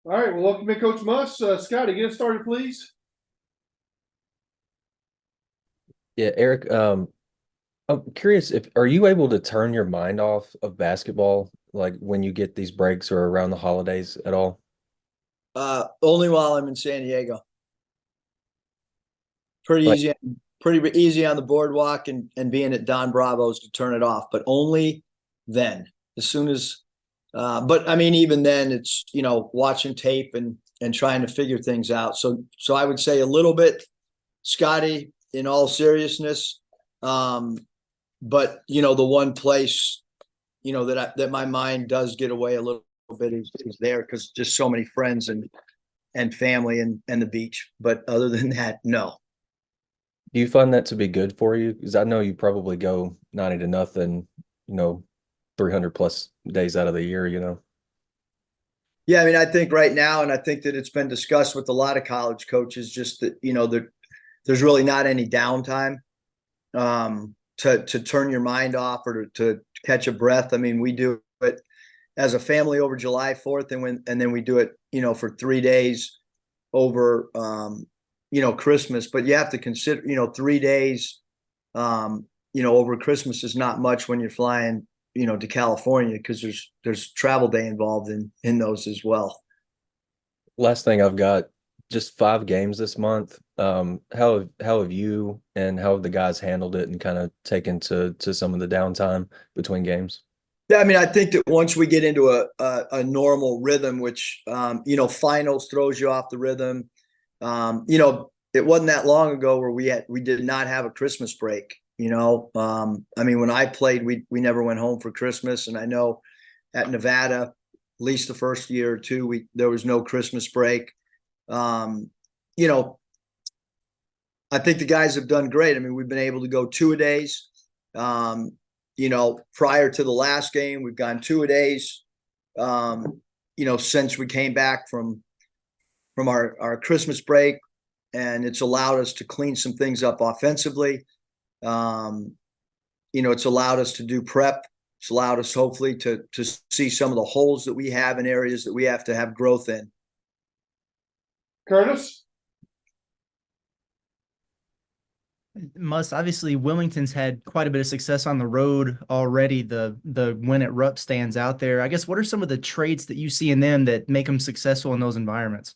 All right, well, welcome in, Coach Muss. Scotty, get us started, please. Yeah, Eric, I'm curious if are you able to turn your mind off of basketball like when you get these breaks or around the holidays at all? Only while I'm in San Diego. Pretty Like, easy, pretty easy on the boardwalk and being at Don Bravo's to turn it off, but only then. As soon as, but I mean, even then, it's watching tape and trying to figure things out. So I would say a little bit, Scotty, in all seriousness. But the one place that my mind does get away a little bit is there because just so many friends and family and the beach. But other than that, no. do you find that to be good for you? Because I know you probably go 90 to nothing, you know, 300 plus days out of the year. Yeah, I mean, I think right now, and I think that it's been discussed with a lot of college coaches, just that there's really not any downtime to turn your mind off or to catch a breath. I mean, we do it as a family over July 4th, and then we do it, for 3 days over Christmas. But you have to consider, 3 days over Christmas is not much when you're flying to California, because there's travel day involved in those as well. Last thing I've got, just 5 games this month. How have you and how have the guys handled it and kind of taken to some of the downtime between games? Yeah, I mean, I think that once we get into a normal rhythm, which finals throws you off the rhythm. It wasn't that long ago where we did not have a Christmas break. I mean, when I played, we never went home for Christmas, and I know at Nevada, at least the first year or two, there was no Christmas break. Um, you know, I think the guys have done great. I mean, we've been able to go two-a-days. Prior to the last game, we've gone two-a-days. Since we came back from our Christmas break, and it's allowed us to clean some things up offensively. It's allowed us to do prep. It's allowed us hopefully to see some of the holes that we have in areas that we have to have growth in. Curtis? Must obviously Wilmington's had quite a bit of success on the road already. The win at Rupp stands out there. I guess what are some of the traits that you see in them that make them successful in those environments?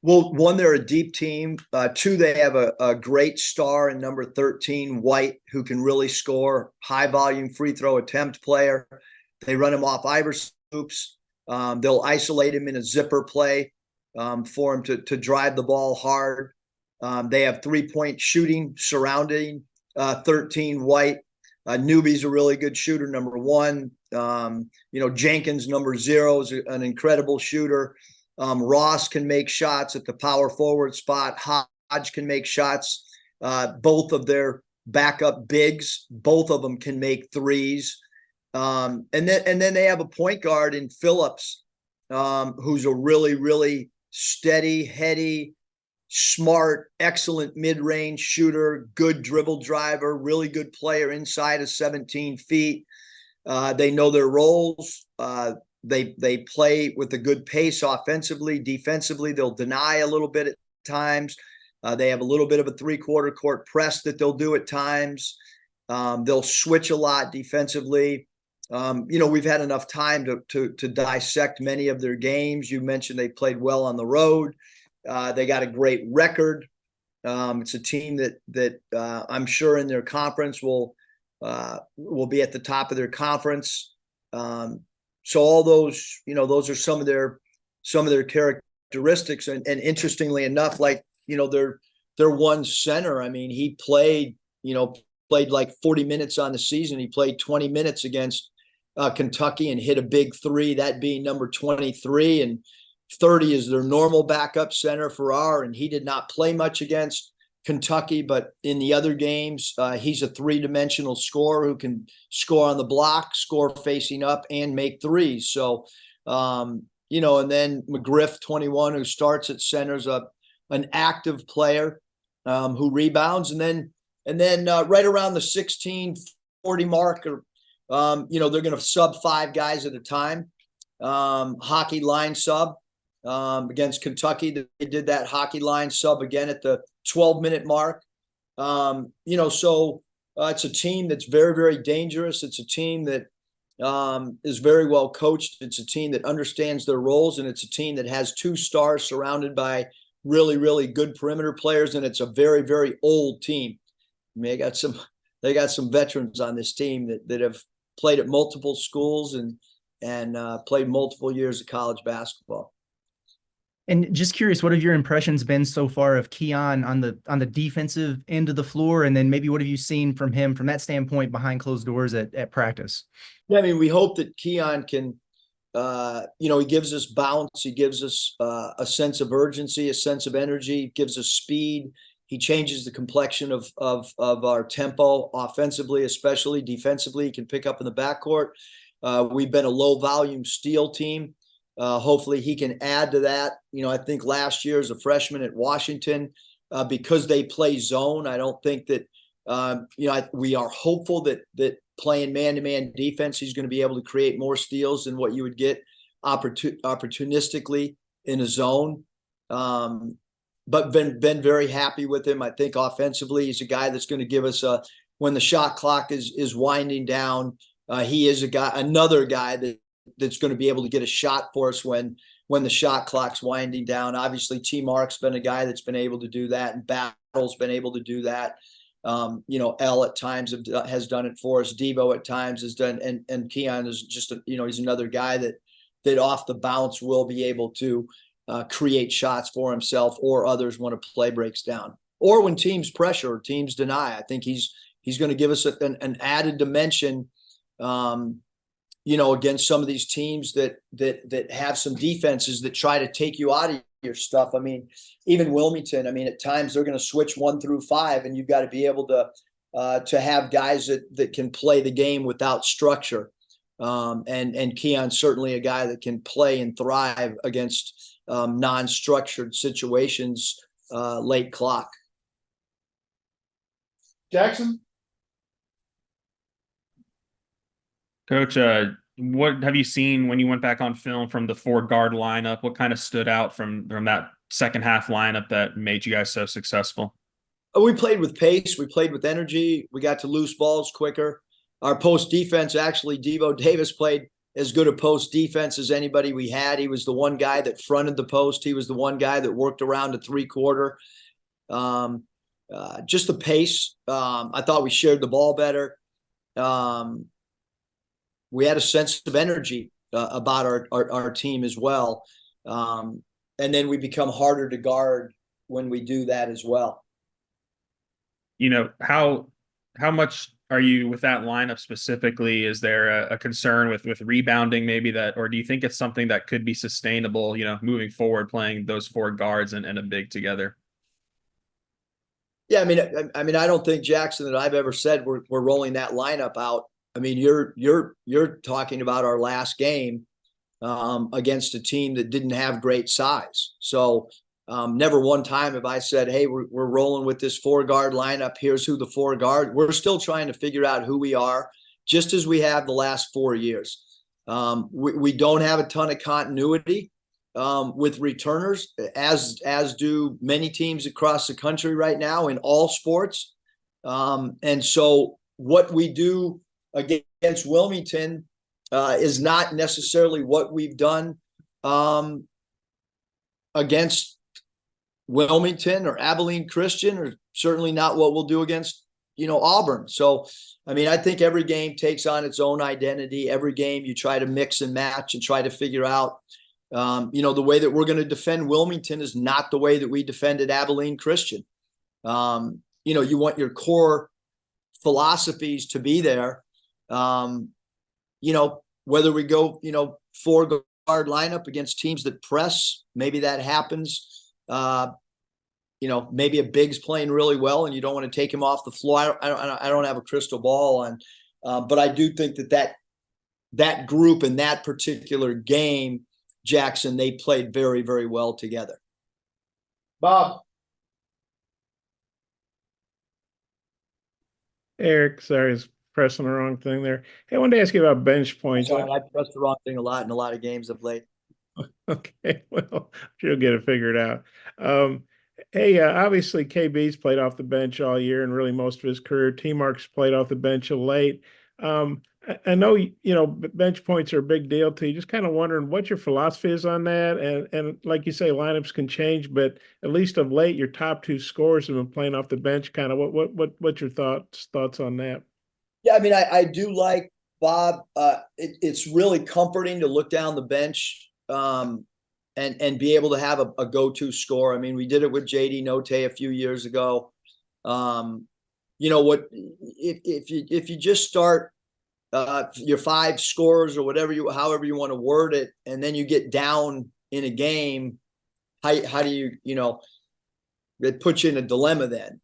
Well, one, they're a deep team. Two, they have a great star in number 13, White, who can really score, high volume free throw attempt player. They run him off Iverson hoops. They'll isolate him in a zipper play for him to drive the ball hard. They have 3-point shooting surrounding 13, White. Newby's a really good shooter, number 1. Jenkins, number 0, is an incredible shooter. Ross can make shots at the power forward spot. Hodge can make shots. Both of their backup bigs, both of them can make threes. And then they have a point guard in Phillips, who's a really, really steady, heady, smart, excellent mid-range shooter, good dribble driver, really good player inside of 17 feet. They know their roles. They play with a good pace offensively. Defensively, they'll deny a little bit at times. They have a little bit of a three-quarter court press that they'll do at times. They'll switch a lot defensively. We've had enough time to dissect many of their games. You mentioned they played well on the road. They got a great record. It's a team that I'm sure in their conference will be at the top of their conference. So all those, those are some of their characteristics. And interestingly enough, like, their one center, I mean, he played like 40 minutes on the season. He played 20 minutes against Kentucky and hit a big three, that being number 23, and 30 is their normal backup center for and he did not play much against Kentucky, but in the other games, he's a three-dimensional scorer who can score on the block, score facing up, and make threes. So, and then McGriff, 21, who starts at center, is an active player who rebounds, and then right around the 16-40 mark, they're going to sub 5 guys at a time. hockey line sub against Kentucky. They did that hockey line sub again at the 12-minute mark. So it's a team that's very, very dangerous. It's a team that is very well coached. It's a team that understands their roles, and it's a team that has 2 stars surrounded by really, really good perimeter players, and it's a very, very old team. I mean, they got some veterans on this team that have played at multiple schools and played multiple years of college basketball. And just curious, what have your impressions been so far of Keon on the defensive end of the floor? And then maybe what have you seen from him from that standpoint behind closed doors at practice? Yeah, I mean, we hope that Keon can, he gives us bounce. He gives us a sense of urgency, a sense of energy, gives us speed. He changes the complexion of our tempo offensively, especially defensively. He can pick up in the backcourt. We've been a low volume steal team. Hopefully he can add to that. I think last year as a freshman at Washington, because they play zone, I don't think that, we are hopeful that playing man-to-man defense, he's going to be able to create more steals than what you would get opportunistically in a zone. But been very happy with him. I think offensively, he's a guy that's going to give us when the shot clock is winding down. He is another guy that's going to be able to get a shot for us when the shot clock's winding down. Obviously, T. Mark's been a guy that's been able to do that, and Battle's been able to do that. L at times has done it for us. Devo at times has done, and Keon is just he's another guy that off the bounce will be able to create shots for himself or others when a play breaks down, or when teams pressure or teams deny. I think he's going to give us an added dimension. Against some of these teams that have some defenses that try to take you out of your stuff. I mean, even Wilmington, at times they're going to switch 1 through 5, and you've got to be able to have guys that can play the game without structure. And Keon's certainly a guy that can play and thrive against non-structured situations late clock. Jackson? Coach, what have you seen when you went back on film from the 4-guard lineup? What kind of stood out from that second half lineup that made you guys so successful? We played with pace. We played with energy. We got to loose balls quicker. Our post defense, actually, Devo Davis played as good a post defense as anybody we had. He was the one guy that fronted the post. He was the one guy that worked around to 3-quarter. Just the pace. I thought we shared the ball better. We had a sense of energy about our team as well. And then we become harder to guard when we do that as well. How much are you with that lineup specifically? Is there a concern with rebounding maybe or do you think it's something that could be sustainable, moving forward, playing those 4 guards and a big together? Yeah. I don't think, Jackson, that I've ever said we're rolling that lineup out. You're talking about our last game against a team that didn't have great size. So never one time have I said, hey, we're rolling with this 4-guard lineup. Here's who the 4 guard. We're still trying to figure out who we are, just as we have the last 4 years. We don't have a ton of continuity with returners, as do many teams across the country right now in all sports. And so what we do against Wilmington is not necessarily what we've done against Wilmington or Abilene Christian, or certainly not what we'll do against Auburn. So I think every game takes on its own identity. Every game you try to mix and match and try to figure out the way that we're going to defend Wilmington is not the way that we defended Abilene Christian. You want your core philosophies to be there. Whether we go, 4-guard lineup against teams that press, maybe that happens. Maybe a big's playing really well and you don't want to take him off the floor. I don't have a crystal ball on, but I do think that group in that particular game, Jackson, they played very, very well together. Bob? Eric, sorry, it's pressing the wrong thing there. Hey, I wanted to ask you about bench points. Sorry, I pressed the wrong thing a lot in a lot of games of late. Okay, well, she'll get it figured out. Hey, obviously KB's played off the bench all year and really most of his career. T-Mark's played off the bench of late. I know bench points are a big deal to you. Just kind of wondering what your philosophy is on that, and like you say, lineups can change, but at least of late, your top two scorers have been playing off the bench. Kind of what's your thoughts on that? Yeah, I mean, I do like Bob. It's really comforting to look down the bench and be able to have a go-to score. I mean, we did it with JD Note a few years ago. If you just start your five scores or however you want to word it, and then you get down in a game, how do you it puts you in a dilemma then.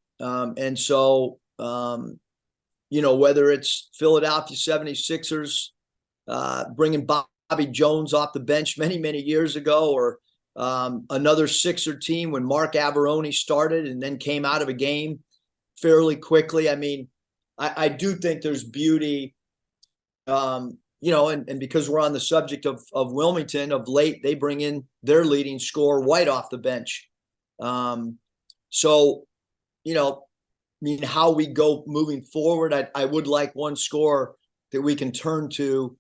Whether it's Philadelphia 76ers bringing Bobby Jones off the bench many years ago, or another Sixer team when Mark Averoni started and then came out of a game fairly quickly. I mean, I do think there's beauty, and because we're on the subject of Wilmington, of late, they bring in their leading scorer White off the bench. I mean, how we go moving forward, I would like one scorer that we can turn to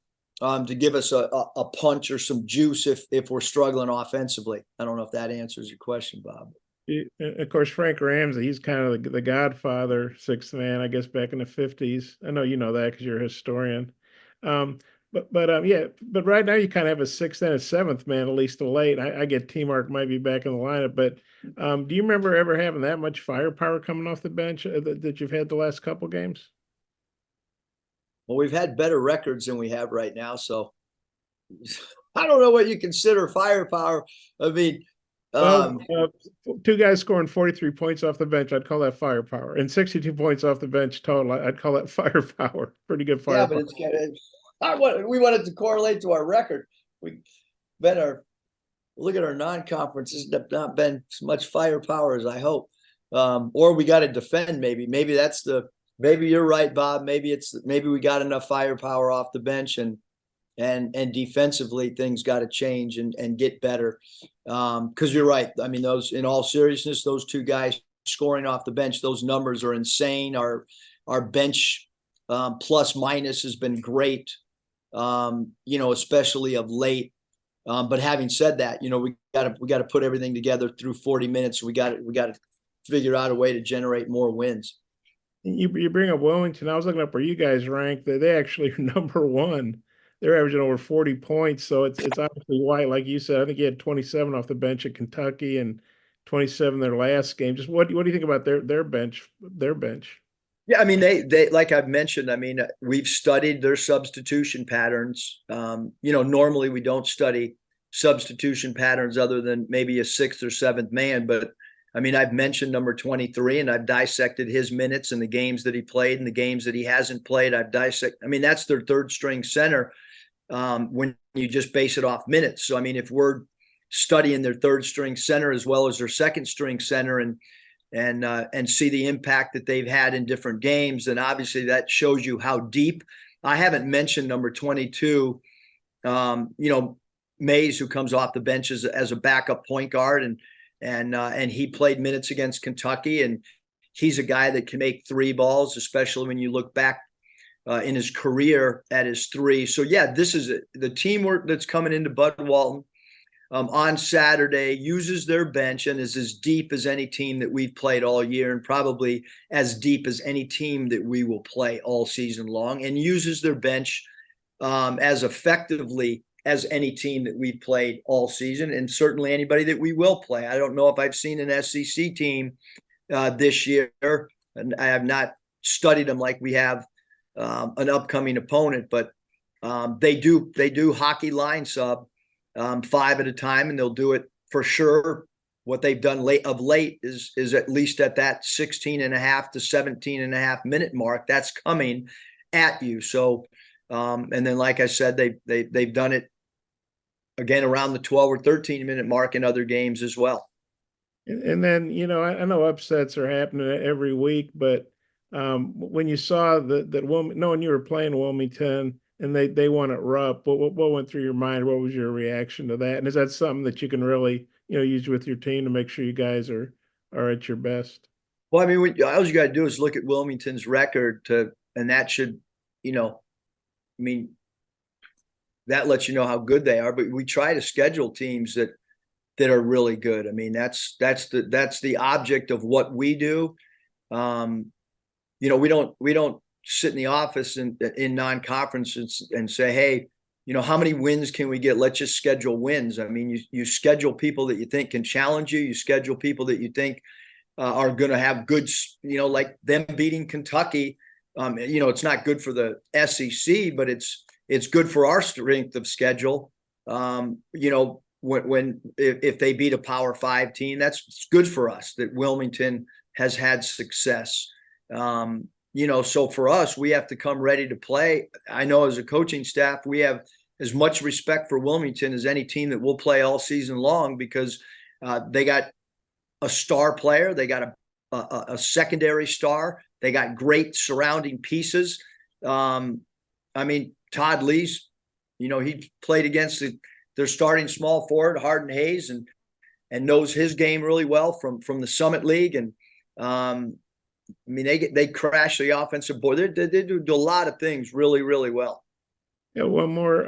give us a punch or some juice if we're struggling offensively. I don't know if that answers your question, Bob. Of course, Frank Ramsey, he's kind of the godfather, sixth man, I guess, back in the 50s. I know you know that because you're a historian. But right now you kind of have a sixth and a seventh man, at least of late. I get T-Mark might be back in the lineup, but do you remember ever having that much firepower coming off the bench that you've had the last couple games? Well, we've had better records than we have right now, so I don't know what you consider firepower. I mean, two guys scoring 43 points off the bench, I'd call that firepower, and 62 points off the bench total, I'd call that firepower. Pretty good firepower. Yeah, but we want it to correlate to our record. We better look at our non-conference. It's not been as much firepower as I hope. Or we got to defend. Maybe maybe you're right, Bob. Maybe we got enough firepower off the bench and defensively things got to change and get better. Because you're right. I mean, in all seriousness, those two guys scoring off the bench, those numbers are insane. Our bench plus minus has been great. Especially of late. But having said that, we got to put everything together through 40 minutes. We got to figure out a way to generate more wins. You bring up Wilmington. I was looking up where you guys rank. They actually are number one. They're averaging over 40 points. So it's obviously White, like you said. I think he had 27 off the bench at Kentucky and 27 their last game. Just what do you think about their bench? Yeah, I mean, they like I've mentioned, I mean, we've studied their substitution patterns. Normally we don't study substitution patterns other than maybe a sixth or seventh man. But I mean, I've mentioned number 23 and I've dissected his minutes and the games that he played and the games that he hasn't played. I mean, that's their third string center when you just base it off minutes. So, I mean, if we're studying their third string center as well as their second string center and see the impact that they've had in different games, and obviously that shows you how deep. I haven't mentioned number 22, Mays, who comes off the bench as a backup point guard, and he played minutes against Kentucky, and he's a guy that can make three balls, especially when you look back in his career at his three. So yeah, this is the teamwork that's coming into Bud Walton. On Saturday, uses their bench and is as deep as any team that we've played all year, and probably as deep as any team that we will play all season long, and uses their bench as effectively as any team that we've played all season, and certainly anybody that we will play. I don't know if I've seen an SEC team this year, and I have not studied them like we have an upcoming opponent, but they do hockey line sub. 5 at a time, and they'll do it for sure. What they've done of late is at least at that 16.5 to 17.5 minute mark. That's coming at you. So, and then, like I said, they've done it again around the 12 or 13 minute mark in other games as well. And then, I know upsets are happening every week, but When you saw that knowing you were playing Wilmington and they won at Rupp, what went through your mind? What was your reaction to that? And is that something that you can really, use with your team to make sure you guys are at your best? Well, I mean, all you got to do is look at Wilmington's record and that should, that lets you know how good they are. But we try to schedule teams that are really good. I mean, that's the object of what we do. We don't sit in the office in non-conferences and say, hey, how many wins can we get? Let's just schedule wins. I mean, you schedule people that you think can challenge you. You schedule people that you think are going to have good, like them beating Kentucky. It's not good for the SEC, but it's good for our strength of schedule. If they beat a Power 5 team, that's good for us that Wilmington has had success. So for us, we have to come ready to play. I know as a coaching staff, we have as much respect for Wilmington as any team that will play all season long because they got a star player. They got a secondary star. They got great surrounding pieces. Todd Lee's, he played against their starting small forward, Harden Hayes, and knows his game really well from the Summit League. And they crash the offensive board. They do a lot of things really, really well. Yeah, one more.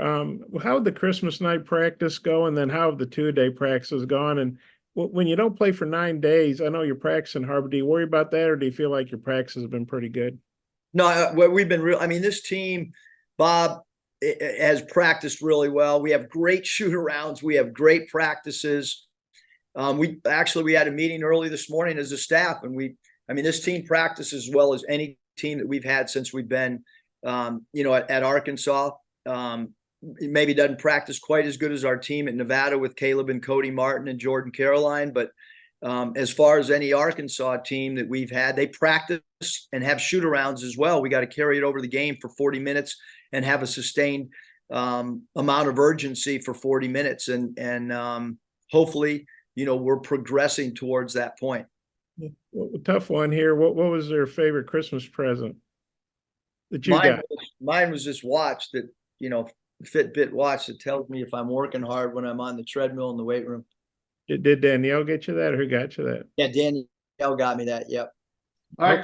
How would the Christmas night practice go? And then how have the 2-a-day practices gone? And when you don't play for 9 days, I know you're practicing hard, but do you worry about that, or do you feel like your practice has been pretty good? No, we've been real. This team, Bob, has practiced really well. We have great shoot-arounds. We have great practices. We had a meeting early this morning as a staff, and this team practices as well as any team that we've had since we've been, at Arkansas. Maybe doesn't practice quite as good as our team at Nevada with Caleb and Cody Martin and Jordan Caroline. But as far as any Arkansas team that we've had, they practice and have shoot-arounds as well. We got to carry it over the game for 40 minutes and have a sustained amount of urgency for 40 minutes. And hopefully, we're progressing towards that point. Well, tough one here. What was their favorite Christmas present that you got? Mine was this watch that, Fitbit watch that tells me if I'm working hard when I'm on the treadmill in the weight room. Did Danielle get you that, or who got you that? Yeah, Danielle got me that. Yep. All right,